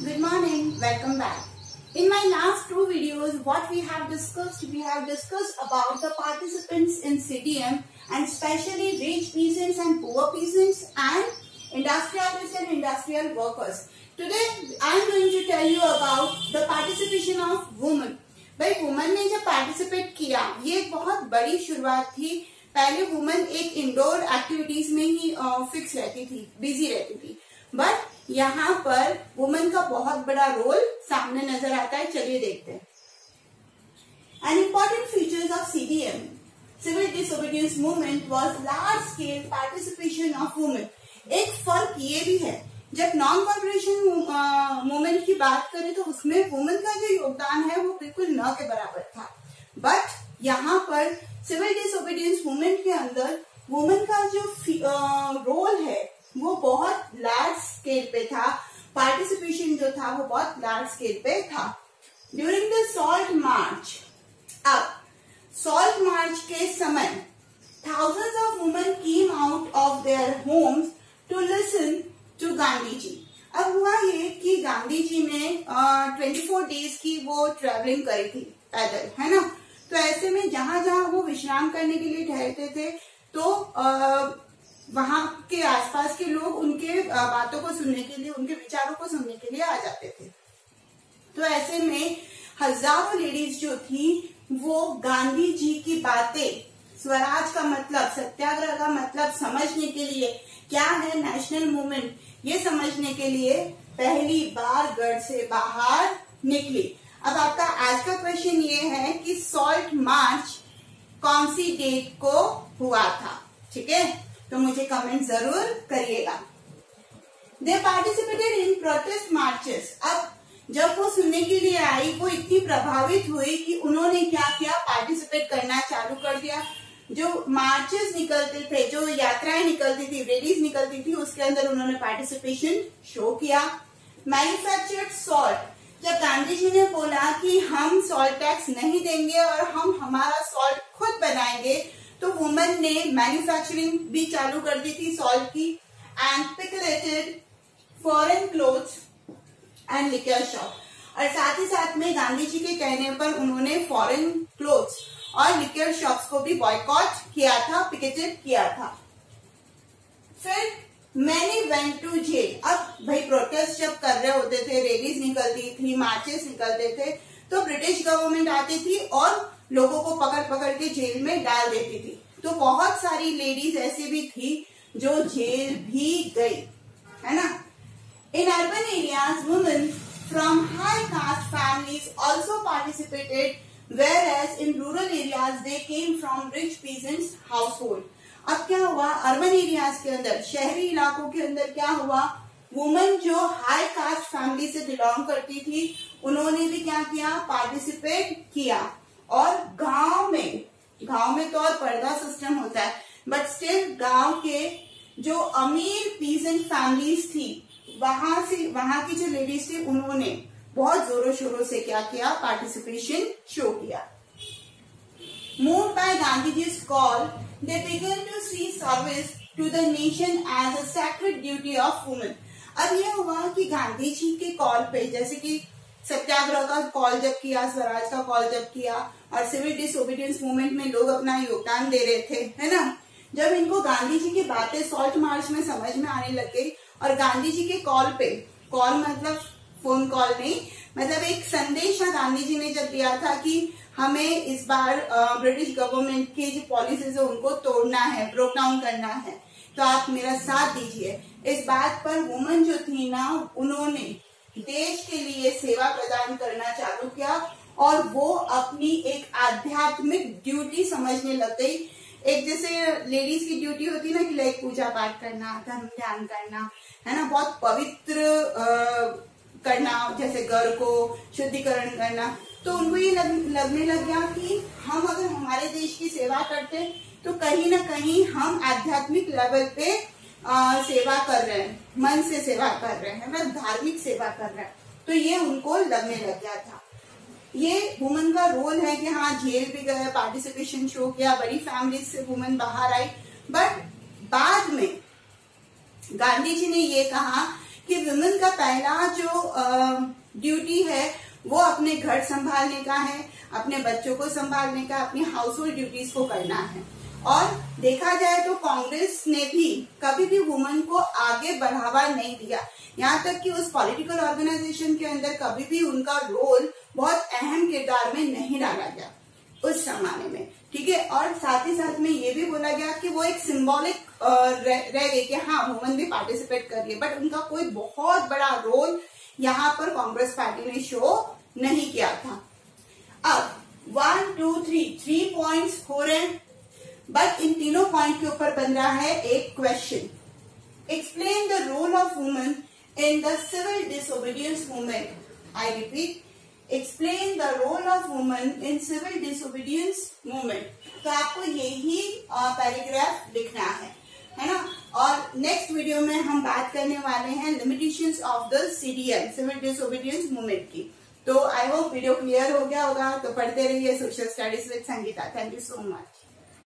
Good morning, welcome back. In my last two videos, what we have discussed about the participants in CDM and especially rich peasants and poor peasants and industrialists and industrial workers. Today, I am going to tell you about the participation of women. भाई woman ने जब participate किया, ये एक बहुत बड़ी शुरुआत थी. पहले वुमन एक इंडोर एक्टिविटीज में ही फिक्स रहती थी, बिजी रहती थी, बट यहाँ पर वुमन का बहुत बड़ा रोल सामने नजर आता है. चलिए देखते हैं. An important features of CDM, civil disobedience movement, was large scale participation of women. एक फर्क ये भी है, जब नॉन कॉर्पोरेशन मूवमेंट की बात करें तो उसमें वुमेन का जो योगदान है वो बिल्कुल न के बराबर था, बट यहाँ पर सिविल डिसोबीडियंस मूवमेंट के अंदर वुमेन का जो रोल है वो बहुत लार्ज स्केल पे था. पार्टिसिपेशन जो था वो बहुत लार्ज स्केल पे था. ड्यूरिंग द सॉल्ट मार्च, अब सॉल्ट मार्च के समय thousands of women came out of their homes to listen to Gandhi ji. अब हुआ ये कि गांधी जी ने 24 डेज की वो ट्रेवलिंग करी थी पैदल, है ना. तो ऐसे में जहां जहां वो विश्राम करने के लिए ठहरते थे तो वहां के आसपास के लोग उनके बातों को सुनने के लिए, उनके विचारों को सुनने के लिए आ जाते थे. तो ऐसे में हजारों लेडीज जो थी वो गांधी जी की बातें, स्वराज का मतलब, सत्याग्रह का मतलब समझने के लिए, क्या है नेशनल मूवमेंट, ये समझने के लिए पहली बार गढ़ से बाहर निकली. अब आपका आज का क्वेश्चन ये है कि सॉल्ट मार्च कौन सी डेट को हुआ था. ठीक है, तो मुझे कमेंट जरूर करिएगा. दे पार्टिसिपेटेड इन प्रोटेस्ट मार्चेस. अब जब वो सुनने के लिए आई, वो इतनी प्रभावित हुई कि उन्होंने क्या किया, पार्टिसिपेट करना चालू कर दिया. जो मार्चेस निकलते थे, जो यात्राएं निकलती थी, रैलीज निकलती थी, उसके अंदर उन्होंने पार्टिसिपेशन शो किया. मैन्युफैक्चर्ड सॉल्ट, जब गांधी जी ने बोला कि हम सॉल्ट टैक्स नहीं देंगे और हम हमारा सॉल्ट खुद बनाएंगे, तो वुमेन ने मैन्युफैक्चरिंग भी चालू कर दी थी सॉल्ट की. And speculated foreign clothes and liquor shop, और साथ ही साथ में गांधी जी के कहने पर उन्होंने फॉरेन क्लोथ्स और लिकर शॉप्स को भी बॉयकॉट किया था, पिकेटेड किया था. फिर मैनी वेंट टू जेल. अब भाई प्रोटेस्ट जब कर रहे होते थे, रैलीज निकलती थी, मार्चेस निकलते थे, तो ब्रिटिश गवर्नमेंट आती थी और लोगों को पकड़ पकड़ के जेल में डाल देती थी. तो बहुत सारी लेडीज ऐसी भी थी जो जेल भी गई, है ना. In urban areas women from high cast families also participated, whereas in rural areas they came from rich peasants household. अब क्या हुआ, अर्बन एरियाज के अंदर, शहरी इलाकों के अंदर क्या हुआ, वुमेन जो हाई कास्ट फैमिली से बिलोंग करती थी उन्होंने भी क्या किया, पार्टिसिपेट किया. और गांव में तो और पर्दा सिस्टम होता है, बट स्टिल गांव के जो अमीर पीजेंट फैमिलीज थी, वहां की जो लेडीज थी उन्होंने बहुत जोरों शोरों से क्या किया, पार्टिसिपेशन शो किया. Moved by Gandhiji's call, they began to see service to the nation as a sacred duty of women. अब यह हुआ कि गांधी जी के कॉल पे, जैसे कि सत्याग्रह का कॉल जब किया, स्वराज का कॉल जब किया, और सिविल डिसोबीडियंस मूवमेंट में लोग अपना योगदान दे रहे थे, है ना. जब इनको गांधी जी की बातें सॉल्ट मार्च में समझ में आने लग गई और गांधी जी के कॉल पे, कॉल मतलब फोन कॉल नहीं, मतलब एक संदेश गांधी जी ने जब दिया था कि हमें इस बार ब्रिटिश गवर्नमेंट की जो पॉलिसीज है उनको तोड़ना है, ब्रोक डाउन करना है, तो आप मेरा साथ दीजिए. इस बात पर वुमेन जो थी ना, उन्होंने देश के लिए सेवा प्रदान करना चालू किया और वो अपनी एक आध्यात्मिक ड्यूटी समझने लग गई. एक जैसे लेडीज की ड्यूटी होती है ना कि लाइक पूजा पाठ करना, धर्म ध्यान करना, है ना, बहुत पवित्र करना, जैसे घर को शुद्धिकरण करना. तो उनको ये लगने लग गया कि हम अगर हमारे देश की सेवा करते तो कहीं ना कहीं हम आध्यात्मिक लेवल पे सेवा कर रहे हैं, मन से सेवा कर रहे हैं, मतलब धार्मिक सेवा कर रहे हैं. तो ये उनको लगने लग गया था. ये वुमेन का रोल है कि हाँ, जेल भी गए, पार्टिसिपेशन शो किया, बड़ी फैमिली से वुमेन बाहर आई, बट बाद में गांधी जी ने ये कहा कि वुमेन का पहला जो ड्यूटी है वो अपने घर संभालने का है, अपने बच्चों को संभालने का, अपनी हाउस होल्ड ड्यूटीज को करना है। और देखा जाए तो कांग्रेस ने भी कभी भी वुमन को आगे बढ़ावा नहीं दिया, यहाँ तक कि उस पॉलिटिकल ऑर्गेनाइजेशन के अंदर कभी भी उनका रोल बहुत अहम किरदार में नहीं डाला गया उस जमाने में, ठीक है। और साथ ही साथ में ये भी बोला गया कि वो एक सिंबॉलिक रह गई कि हाँ वुमन भी पार्टिसिपेट कर रही है, बट उनका कोई बहुत बड़ा रोल यहाँ पर कांग्रेस पार्टी ने शो नहीं किया था। अब 1 2 3 पॉइंट्स हो रहे हैं, बट इन तीनों पॉइंट के ऊपर बन रहा है एक question. Explain the role of women in the civil disobedience movement. I repeat, explain the role of women in civil disobedience movement. तो आपको यही पैराग्राफ लिखना है ना। और नेक्स्ट वीडियो में हम बात करने वाले हैं limitations of the CDM, civil disobedience movement की। तो आई होप वीडियो क्लियर हो गया होगा। तो पढ़ते रहिए social studies with Sangeeta. Thank you so much.